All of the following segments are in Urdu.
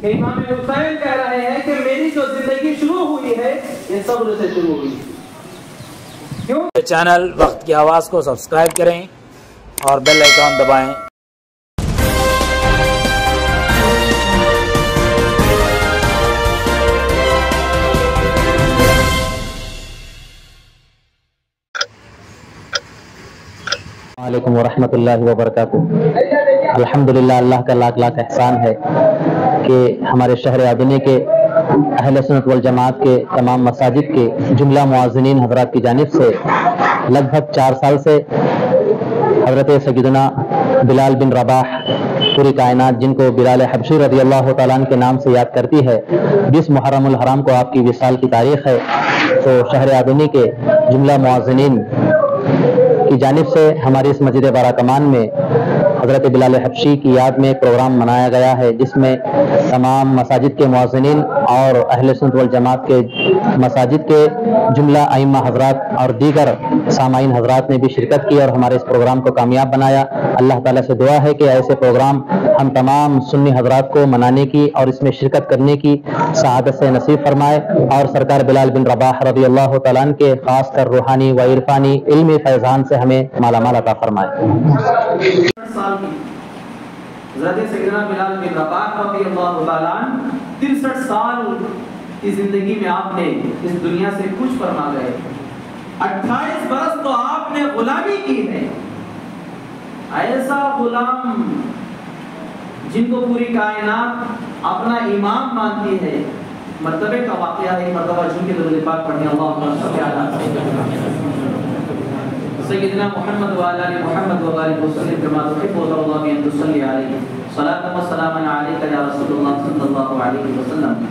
کہ امام حسین کہہ رہے ہیں کہ میری جو زندگی شروع ہوئی ہے یہ صبر سے شروع ہوئی. کیوں؟ چینل وقت کی آواز کو سبسکرائب کریں اور بیل آئیکن دبائیں. وعلیکم ورحمۃ اللہ وبرکاتہ. الحمدللہ، اللہ کا لاکھ لاکھ احسان ہے کہ ہمارے شہر عدنی کے اہل سنت والجماعت کے تمام مساجد کے جملہ معاذنین حضرات کی جانب سے لگ بھگ 4 سال سے حضرت سیدنا بلال بن رباح، پوری کائنات جن کو بلال حبشی رضی اللہ تعالیٰ عنہ کے نام سے یاد کرتی ہے، 20 محرم الحرام کو آپ کی وصال کی تاریخ ہے. تو شہر عدنی کے جملہ معاذنین کی جانب سے ہماری اس مسجد بارکمان میں حضرت بلال حبشی کی یاد میں ایک پروگرام منایا گیا ہے، جس میں تمام مساجد کے معاذنین اور اہل سنت والجماعت کے مساجد کے جملہ ائمہ حضرات اور دیگر سامعین حضرات نے بھی شرکت کی اور ہمارے اس پروگرام کو کامیاب بنایا. اللہ تعالیٰ سے دعا ہے کہ ایسے پروگرام ہم تمام سنی حضرات کو منانے کی اور اس میں شرکت کرنے کی سعادت سے نصیب فرمائے، اور سرکار بلال بن رباح رضی اللہ تعالیٰ عنہ کے خاص کر روحانی و عرفانی علمی فیضان سے ہمیں مالا مال عطا فرمائے. حضرت سیدنا بلال بن رباح رضی اللہ تعالیٰ عنہ 63 سال کی زندگی میں آپ نے اس دنیا سے کچھ فرما گئے. 28 برس تو آپ نے غلامی کی ہے. ایسا غلام جن کو پوری کائنات اپنا امام مانتی ہے. مرتبے کا واقعہ ہے، مرتبہ جن کے درود پاک پڑھیں اللہم صل علی سیدنا محمد وعلی آل محمد وبارک وسلم کما تحب وترضى بأن تصلي علیہ صلاۃ و سلام علیک یا رسول اللہ صلی اللہ علیہ وسلم.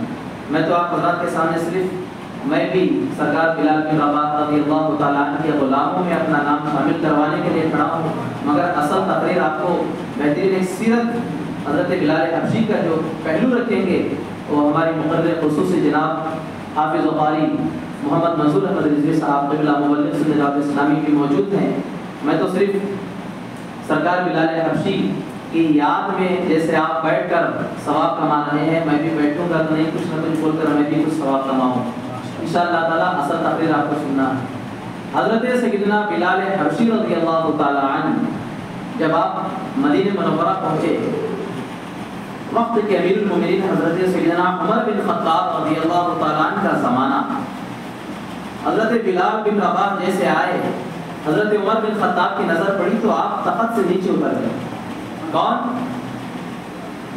میں تو آپ حضرات کے سامنے صرف میں بھی سرکار بلال بن رباح رضی اللہ تعالیٰ عنہ کے غلاموں میں اپنا نام شامل کروانے کے لیے کھڑا ہوں، مگر اصل تقریر آپ کو بہترین ایک سیرت حضرت بلال حبشی کا جو پہلو رکھیں گے وہ ہماری مقرر خصوصی جناب حافظ و قاری محمد منصور احمد رضوی صاحب قبلہ مبلغ سندھ اسلامی بھی موجود ہیں. میں تو صرف سرکار بلال حبشی کی یاد میں جیسے آپ بیٹھ کر ثواب کما رہے ہیں، میں بھی بیٹھوں گا تو نہیں کچھ نہ کچھ بول کر میں بھی کچھ ثواب کماؤں انشاءاللہ تعالیٰ. اصل تقریر آپ کو سننا ہے. حضرت سیدنا بلال حبشی رضی اللہ تعالیٰ عنہ جب آپ مدینہ منورہ پہنچے، وقت کے امیر المومنین حضرت سیدنا عمر بن خطاب رضی اللہ تعالیٰ عنہ کا زمانہ. حضرت بلال بن رباح جیسے آئے، حضرت عمر بن خطاب کی نظر پڑی تو آپ تخت سے نیچے اتر گئے. کون؟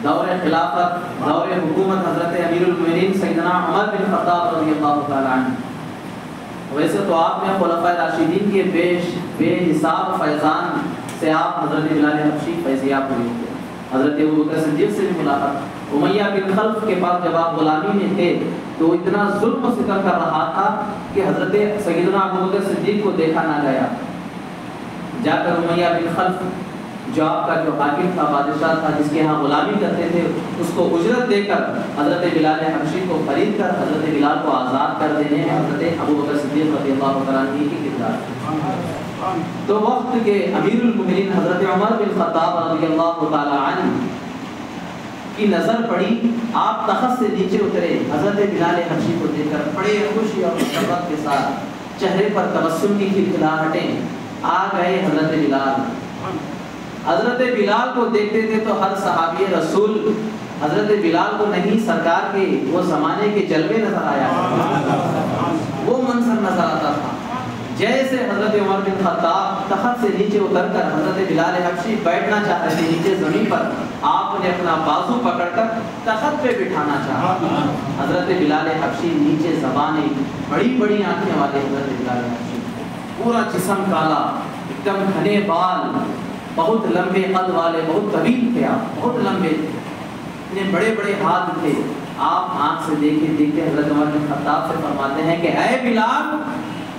دور خلافت، دور حکومت حضرت امیر المومنین سیدنا عمر بن خطاب رضی اللہ تعالیٰ عنہ. ویسے تو آپ نے خلفائے راشدین کے بے حساب فیضان سے آپ حضرت بلال حبشی فیضیاب ہوئے تھے. حضرت ابوبکر صدیق سے بھی ملاقات. امیہ بن خلف کے پاس جب آپ غلامی میں تھے تو اتنا ظلم و ستم کر رہا تھا کہ حضرت سیدنا ابوبکر صدیق کو دیکھا نہ گیا. جا کر امیہ بن خلف جو آپ کا جو حاکم تھا، بادشاہ تھا، جس کے ہاں غلامی کرتے تھے، اس کو اجرت دے کر حضرت بلال حبشی کو خرید کر حضرت بلال کو آزاد کر دینے ہیں حضرت ابوبکر صدیق رضی اللہ تعالیٰ عنہ کی کردار. تو وقت کے امیر المومنین حضرت عمر بن خطاب رضی اللہ تعالیٰ عنہ کی نظر پڑی، آپ تخت سے نیچے اترے، حضرت بلال حبشی کو دیکھ کر بڑے خوشی اور مسرت کے ساتھ چہرے پر تبسم کی کھلکھلاہٹیں آ گئے. حضرت بلال حضرت بلال کو دیکھتے تھے تو ہر صحابی رسول حضرت بلال کو نہیں سرکار کے وہ زمانے کے جلوے نظر آیا، وہ منظر نظر آتا تھا. جیسے حضرت عمر بن خطاب تخت سے نیچے اتر کر حضرت بلال حبشی بیٹھنا چاہتے تھے نیچے زمین پر، آپ نے اپنا بازو پکڑ کر تخت پہ بٹھانا چاہا. حضرت بلال حبشی نیچے زبانیں، بڑی بڑی آنکھیں والے حضرت بلال حبشی، پورا جسم کالا، ایک دم گھنے بال، بہت لمبے قد والے، بہت طویل تھے آپ، بہت لمبے تھے، اتنے بڑے بڑے ہاتھ تھے. آپ آنکھ سے دیکھتے دیکھتے حضرت عمر بن خطاب سے فرماتے ہیں کہ اے بلال،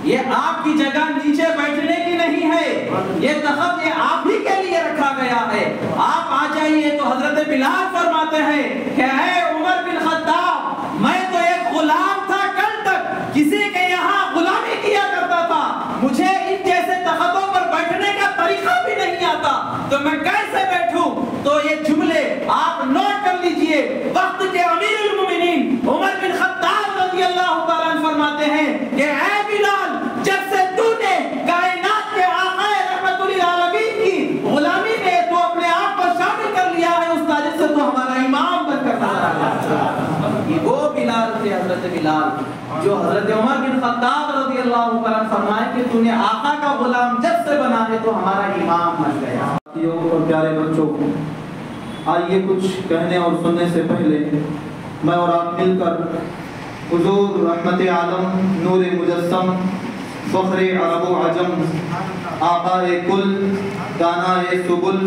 یہ آپ کی جگہ نیچے بیٹھنے کی نہیں ہے، یہ تخت یہ آپ ہی کے لیے رکھا گیا ہے، آپ آ جائیے. تو حضرت بلال فرماتے ہیں کہ اے عمر بن خطاب، میں تو ایک غلام تھا، کل تک کسی کے یہاں غلامی کیا کرتا تھا، مجھے ان جیسے تختوں پر بیٹھنے کا طریقہ بھی نہیں آتا، تو میں کیسے بیٹھوں؟ تو یہ جملے آپ نوٹ کر لیجئے. وقت کے یہ وہ بلال تھے حضرت بلال جو حضرت عمر بن خطاب رضی اللہ عنہ فرمائے کہ تو نے آقا کا غلام جب سے بنا ہے تو ہمارا امام بن گیا۔ اور پیارے بچوں، آئیے کچھ کہنے اور سننے سے پہلے میں اور آپ مل کر حضور رحمت عالم، نور مجسم، فخر عرب و عجم، آقا کل، دانا سبل،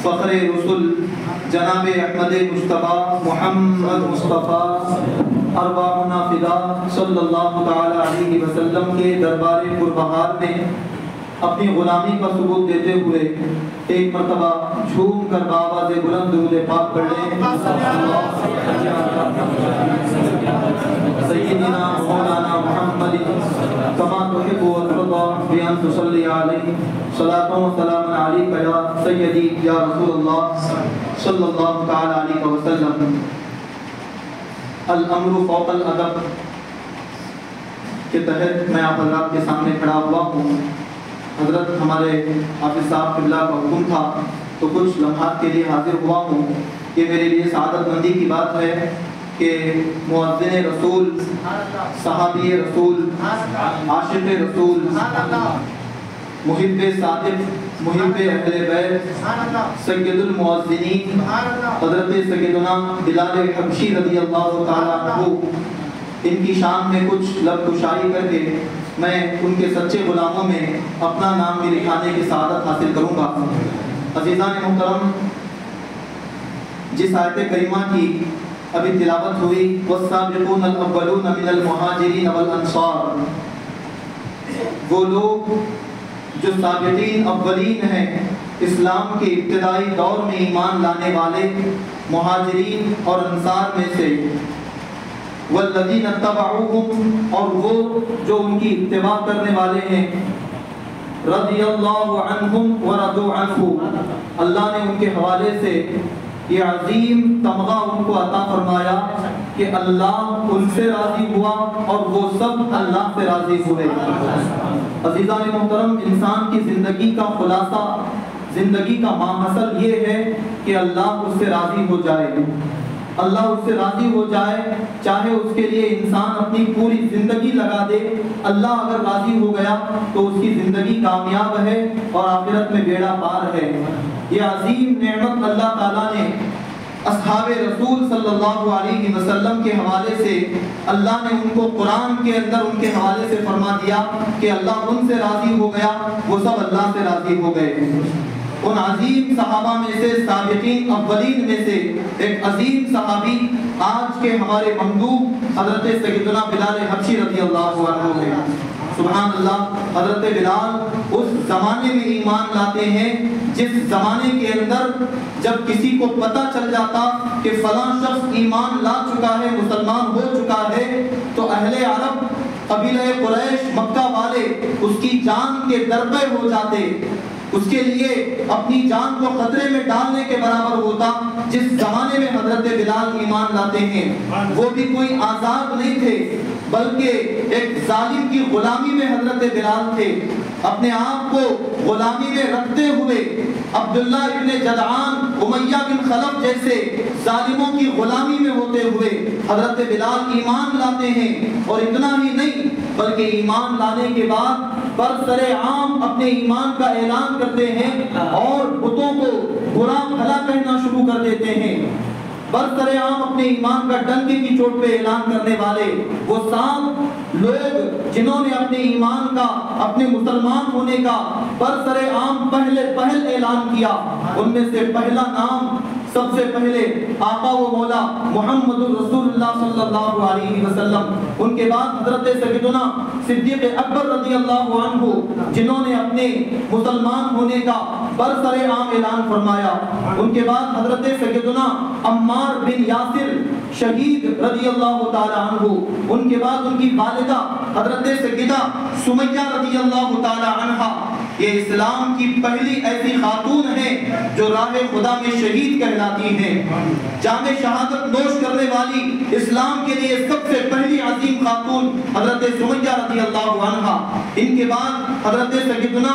فخر رسول، جناب احمد مصطفیٰ محمد مصطفیٰ ارواحنا فدا صلی اللہ تعالی علیہ وسلم کے دربار پربہار میں اپنی غلامی کا ثبوت دیتے ہوئے ایک مرتبہ جھوم کر بآواز بلند درود پاک پڑھ لیں۔ سیدنا مولانا محمد کما تحب و ترضى بأن تصلی علیہ صلاۃ و سلام علیک یا سیدی یا رسول اللہ صلی اللہ تعالی علیہ وسلم۔ الامر فوق الادب کے تحت میں آپ حضرات کے سامنے کھڑا ہوا ہوں۔ حضرت ہمارے حافظ صاحب قبلہ کا حکم تھا تو کچھ لمحات کے لیے حاضر ہوا ہوں۔ یہ میرے لیے سعادت مندی کی بات ہے کہ مؤذن رسول، صحابی رسول، عاشق رسول، محب صادق، محب اہل بیت، سید المؤذنین حضرت سیدنا بلال حبشی رضی اللہ تعالیٰ عنہ، ان کی شان میں کچھ لب کشائی کر کے میں ان کے سچے غلاموں میں اپنا نام بھی لکھانے کی سعادت حاصل کروں گا۔ عزیزان محترم، جس آیت کریمہ کی ابھی تلاوت ہوئی والسابقون الاولون من المہاجرین والانصار، وہ لوگ جو سابقین اولین ہیں اسلام کے ابتدائی دور میں ایمان لانے والے مہاجرین اور انصار میں سے، والذین اتبعوہم، اور وہ جو ان کی اتباع کرنے والے ہیں، رضی اللہ عنہم ورضوا عنہ، اللہ نے ان کے حوالے سے یہ عظیم تمغہ ان کو عطا فرمایا کہ اللہ ان سے راضی ہوا اور وہ سب اللہ سے راضی ہوئے۔ عزیزان محترم، انسان کی زندگی کا خلاصہ، زندگی کا ماحصل یہ ہے کہ اللہ اس سے راضی ہو جائے، اللہ اس سے راضی ہو جائے، چاہے اس کے لیے انسان اپنی پوری زندگی لگا دے، اللہ اگر راضی ہو گیا تو اس کی زندگی کامیاب ہے اور آخرت میں بیڑا پار ہے۔ یہ عظیم نعمت اللہ تعالیٰ نے اصحاب رسول صلی اللہ علیہ وسلم کے حوالے سے، اللہ نے ان کو قرآن کے اندر ان کے حوالے سے فرما دیا کہ اللہ ان سے راضی ہو گیا، وہ سب اللہ سے راضی ہو گئے۔ ان عظیم صحابہ میں سے، سابقین اولین میں سے ایک عظیم صحابی آج کے ہمارے ممدوح حضرت سیدنا بلال حبشی رضی اللہ عنہ ہے۔ سبحان اللہ، حضرت بلال اس زمانے میں ایمان لاتے ہیں جس زمانے کے اندر جب کسی کو پتہ چل جاتا کہ فلاں شخص ایمان لا چکا ہے، مسلمان ہو چکا ہے، تو اہل عرب، قبیلہ قریش، مکہ والے اس کی جان کے درپے ہو جاتے، اس کے لیے اپنی جان کو خطرے میں ڈالنے کے برابر ہوتا۔ جس زمانے میں حضرت بلال ایمان لاتے ہیں وہ بھی کوئی آزاد نہیں تھے، بلکہ ایک ظالم کی غلامی میں حضرت بلال تھے۔ اپنے آپ کو غلامی میں رکھتے ہوئے عبداللہ ابن جدعان، امیہ بن خلف جیسے ظالموں کی غلامی میں ہوتے ہوئے حضرت بلال ایمان لاتے ہیں، اور اتنا ہی نہیں بلکہ ایمان لانے کے بعد برسر عام اپنے ایمان کا اعلان کرتے ہیں اور بتوں کو برا بھلا کہنا شروع کر دیتے ہیں۔ برسر عام اپنے ایمان کا ڈنکے کی چوٹ پہ اعلان کرنے والے وہ 7 لوگ جنہوں نے اپنے ایمان کا، اپنے مسلمان ہونے کا برسر عام پہل اعلان کیا، ان میں سے پہلا نام سب سے پہلے آقا و مولا محمد رسول اللہ صلی اللہ علیہ وسلم، ان کے بعد حضرت سیدنا صدیق اکبر رضی اللہ عنہ جنہوں نے اپنے مسلمان ہونے کا برسر عام اعلان فرمایا، ان کے بعد حضرت سیدنا عمار بن یاسر شہید رضی اللہ تعالی عنہ، ان کے بعد ان کی والدہ حضرت سیدہ سمیہ رضی اللہ تعالی عنہا، یہ اسلام کی پہلی ایسی خاتون ہیں جو راہ خدا میں شہید کہلاتی ہیں، جام شہادت نوش کرنے والی اسلام کے لیے سب سے پہلی عظیم خاتون حضرت سمیہ رضی اللہ عنہا۔ ان کے بعد حضرت سیدنا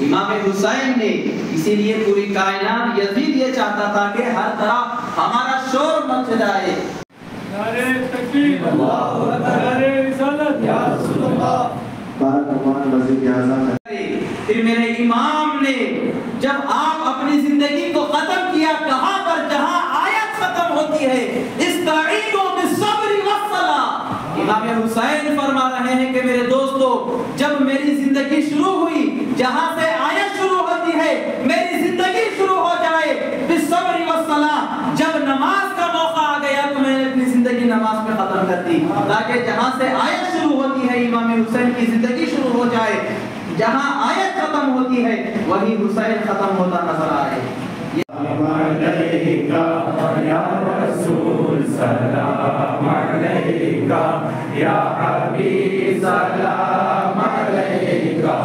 امام حسین نے اسی لیے پوری کائنات یزید یہ چاہتا تھا کہ ہر طرف ہمارا شور مچ جائے. نعرہ تکبیر، اللہ اکبر، نعرہ رسالت، یا رسول اللہ. پھر میرے امام نے جب آپ اپنی زندگی کو ختم کیا کہاں پر جہاں آیت ختم ہوتی ہے استعینوا بالصبر والصلاۃ. امام حسین فرما رہے ہیں کہ میرے دوستو جب میری زندگی شروع ہوئی جہاں سے آیت شروع ہوتی ہے میری زندگی شروع ہو جائے بالصبر والصلاۃ. جب نماز کا موقع آ گیا تو میں نے اپنی زندگی نماز میں ختم کر دی تاکہ جہاں سے آیت شروع ہوتی ہے امام حسین کی زندگی شروع ہو جائے, جہاں آیت ختم ہوتی ہے وہی حسین ختم ہوتا نظر آئے. یا رسول سلام علیکہ, یا حبیب سلام علیکہ,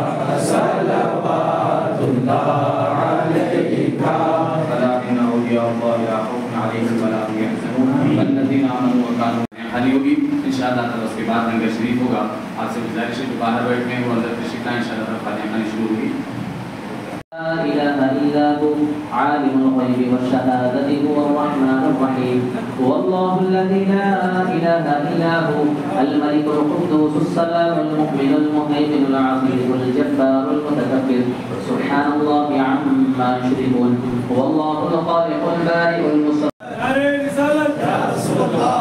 صلوات اللہ علیکہ. سلام اولیاء اللہ لا خوف علیہم ولا هم یحزنون والذین آمنوا وکانوا خالی ہوگی انشاءاللہ تعالی. اس کے بعد لنگر شریف ہوگا. آپ سے گزارش ہے جو باہر بیٹھے ہیں وہ اندر تشریف لائیں, انشاءاللہ فاتحہ خانی شروع ہوگی. لا إله إلا هو عالم الغيب والشهادة هو الرحمن الرحيم. هو الله الذي لا إله إلا هو الملك القدوس السلام المؤمن المهيمن العزيز الجبار المتكبر سبحان الله عما يشركون. هو الله الخالق البارئ المصور. نعرہ رسالت، یا رسول اللہ.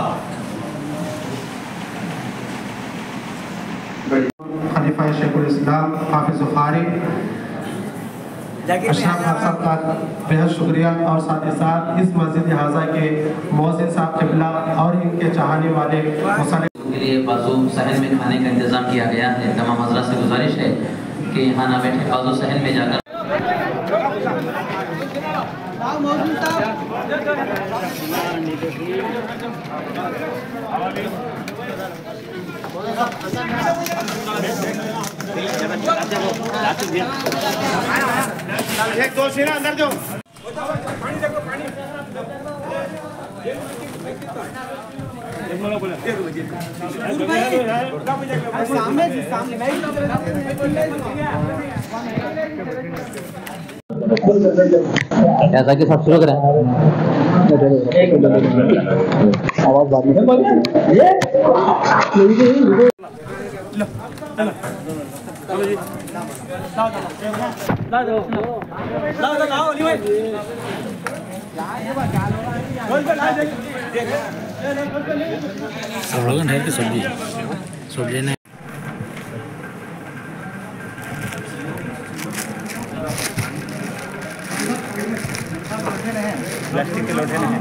خلیفہ شیخ الاسلام حافظ بخاری اشرف صاحب کا بہت شکریہ, اور ساتھ ہی ساتھ اس مسجد حاضہ کے مؤذن صاحب قبلہ اور ان کے چاہنے والے مصالح کے لیے بازو صحن میں کھانے کا انتظام کیا گیا ہے. تمام حضرات سے گزارش ہے کہ یہاں نہ بیٹھے بازو صحن میں جا کر ایک دو شیرہ اندر جو ایسا کہ سب شروع کریں. آواز بات سبزی نہیں پلاسٹک کے لوٹے نہیں